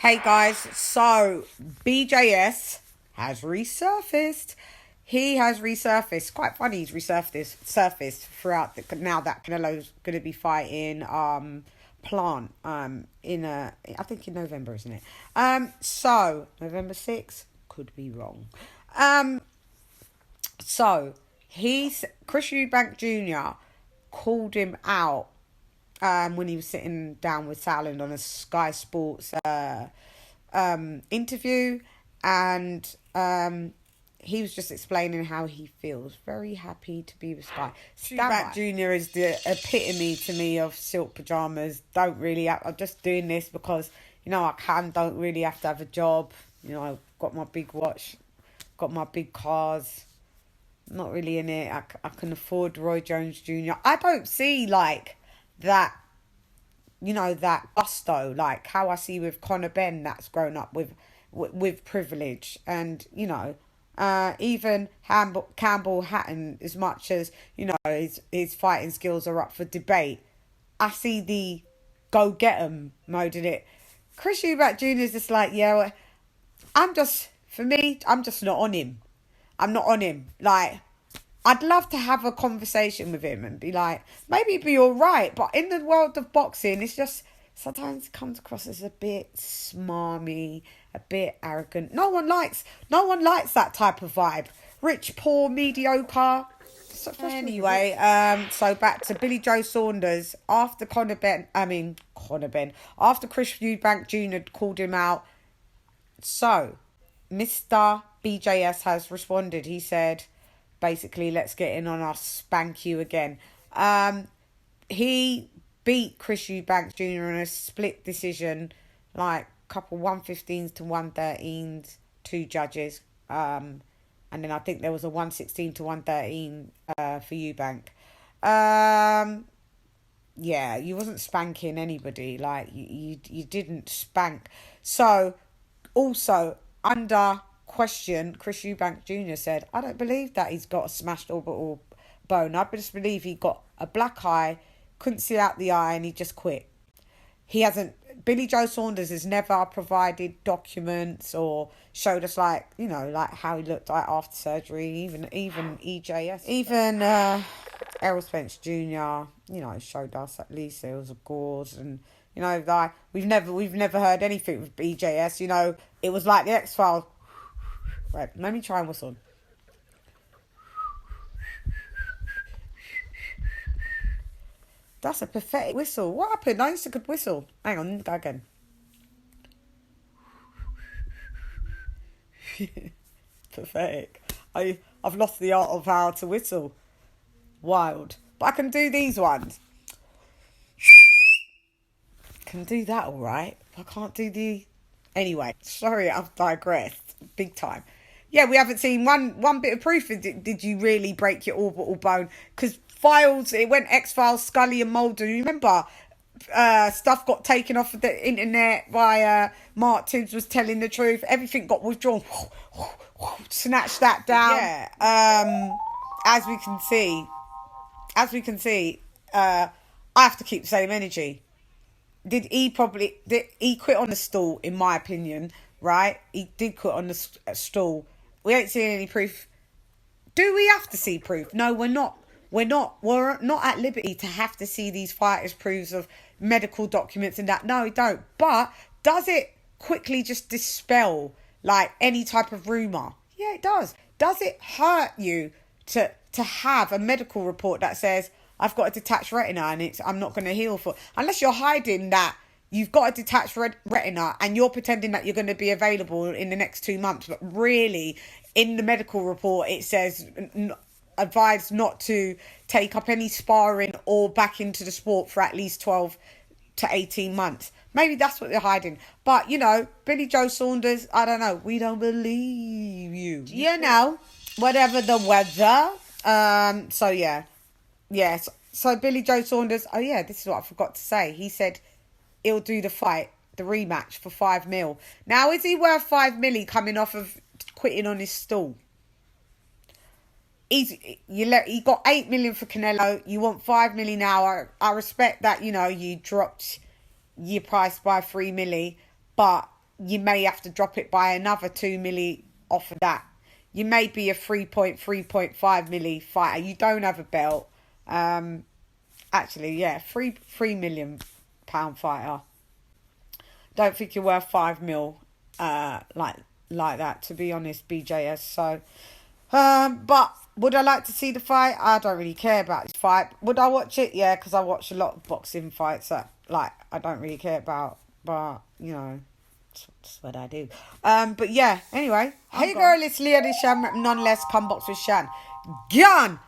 Hey guys, so BJS has resurfaced. He has resurfaced. Quite funny, he's surfaced throughout now that Canelo's gonna be fighting Plant I think in November, isn't it? So November 6th, could be wrong. So Chris Eubank Jr. called him out when he was sitting down with Saunders on a Sky Sports interview, and he was just explaining how he feels very happy to be with Sky. Eubank Jr. is the epitome to me of silk pajamas. I'm just doing this because, don't really have to have a job. I've got my big watch, got my big cars. Not really in it. I can afford Roy Jones Jr. I don't see like that, that gusto, like how I see with Conor Benn, that's grown up with privilege, and even Campbell Hatton, as much as his fighting skills are up for debate, I see the go get 'em mode in it. Chris Eubank Jr. is just like, I'm just not on him. I'm not on him. Like, I'd love to have a conversation with him and be like, maybe he'd be all right. But in the world of boxing, it's just sometimes it comes across as a bit smarmy, a bit arrogant. No one likes that type of vibe. Rich, poor, mediocre. So anyway, so back to Billy Joe Saunders after after Chris Eubank Jr. called him out. So Mr. BJS has responded. He said, basically, let's get in on our spank you again. He beat Chris Eubank Jr. in a split decision, like couple 115s to 113s, two judges. And then I think there was a 116 to 113 for Eubank. Yeah, you wasn't spanking anybody. Like, you didn't spank. So, also, under question, Chris Eubank Jr. said, I don't believe that he's got a smashed orbital bone. I just believe he got a black eye, couldn't see out the eye, and he just quit. Billy Joe Saunders has never provided documents or showed us like how he looked like after surgery, even EJS. Even Errol Spence Jr., showed us at least there was a gauze, and like we've never heard anything with BJS. It was like the X-Files. Right, let me try and whistle. That's a pathetic whistle. What happened? I used to could whistle. Hang on, go again. Pathetic. I've lost the art of how to whistle. Wild. But I can do these ones. Can do that all right. I can't do the... Anyway, sorry, I've digressed. Big time. Yeah, we haven't seen one bit of proof. Did you really break your orbital bone? Because files, it went X-Files, Scully and Mulder. You remember stuff got taken off of the internet by Mark Tibbs was telling the truth. Everything got withdrawn. Snatched that down. Yeah. As we can see, I have to keep the same energy. Did he quit on the stool, in my opinion, right? He did quit on the stool. We ain't seen any proof. Do we have to see proof? No, we're not. We're not at liberty to have to see these fighters' proofs of medical documents and that. No, we don't. But does it quickly just dispel like any type of rumour? Yeah, it does. Does it hurt you to have a medical report that says, I've got a detached retina and I'm not going to heal for... Unless you're hiding that you've got a detached retina and you're pretending that you're going to be available in the next 2 months. But really, in the medical report, it says advised not to take up any sparring or back into the sport for at least 12 to 18 months. Maybe that's what they're hiding. But, Billy Joe Saunders, I don't know. We don't believe you. Whatever the weather. So, yeah. Yes. So, Billy Joe Saunders, oh, yeah, this is what I forgot to say. He said he'll do the fight, the rematch for $5 million. Now, is he worth $5 million coming off of quitting on his stool? He got $8 million for Canelo. You want $5 million now. I respect that, you dropped your price by $3 million. But you may have to drop it by another 2 milli off of that. You may be a 3.5 milli fighter. You don't have a belt. Actually, yeah, £3 million fighter. Don't think you're worth 5 mil, like that. To be honest, BJS. So, but would I like to see the fight? I don't really care about this fight. Would I watch it? Yeah, because I watch a lot of boxing fights that I don't really care about. But you know, that's what I do. But yeah. Anyway, hey girl, it's LadyChann. Nonetheless, come box with Shan. Gone.